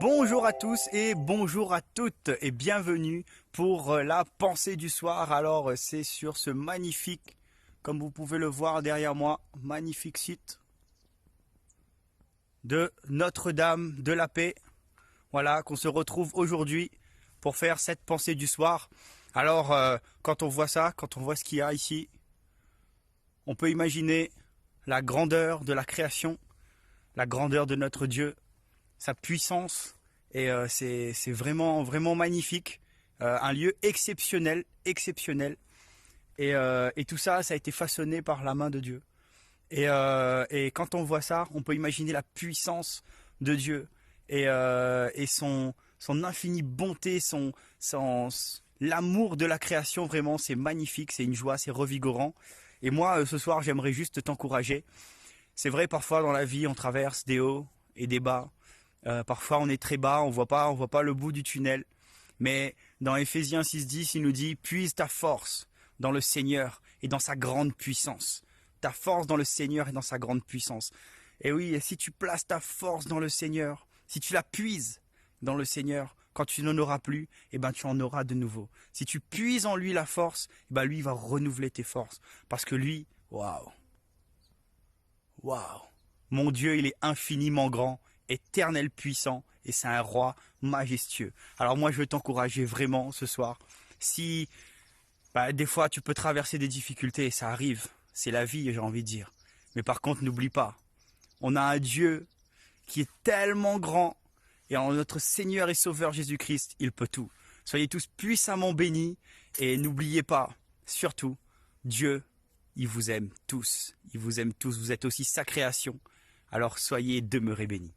Bonjour à tous et bonjour à toutes et bienvenue pour la pensée du soir. Alors c'est sur ce magnifique, comme vous pouvez le voir derrière moi, magnifique site de Notre-Dame de la Paix. Voilà qu'on se retrouve aujourd'hui pour faire cette pensée du soir. Alors quand on voit ça, quand on voit ce qu'il y a ici, on peut imaginer la grandeur de la création, la grandeur de notre Dieu, sa puissance, et c'est vraiment magnifique, un lieu exceptionnel, et tout ça, ça a été façonné par la main de Dieu. Et quand on voit ça, on peut imaginer la puissance de Dieu et son infinie bonté, l'amour de la création. Vraiment, c'est magnifique, c'est une joie, c'est revigorant. Et moi, ce soir, j'aimerais juste t'encourager. C'est vrai, parfois dans la vie, on traverse des hauts et des bas. Parfois, on est très bas, on voit pas le bout du tunnel. Mais dans Éphésiens 6,10, il nous dit « Puise ta force dans le Seigneur et dans sa grande puissance. » Ta force dans le Seigneur et dans sa grande puissance. Et oui, si tu places ta force dans le Seigneur, si tu la puises dans le Seigneur, quand tu n'en auras plus, eh ben tu en auras de nouveau. Si tu puises en lui la force, eh ben lui va renouveler tes forces. Parce que lui, waouh, mon Dieu, il est infiniment grand, éternel puissant, et c'est un roi majestueux. Alors moi, je veux t'encourager vraiment ce soir. Si des fois tu peux traverser des difficultés, et ça arrive, c'est la vie, j'ai envie de dire. Mais par contre, n'oublie pas, on a un Dieu qui est tellement grand, et en notre Seigneur et Sauveur Jésus-Christ, il peut tout. Soyez tous puissamment bénis, et n'oubliez pas, surtout, Dieu, il vous aime tous. Il vous aime tous, vous êtes aussi sa création. Alors soyez et demeurez bénis.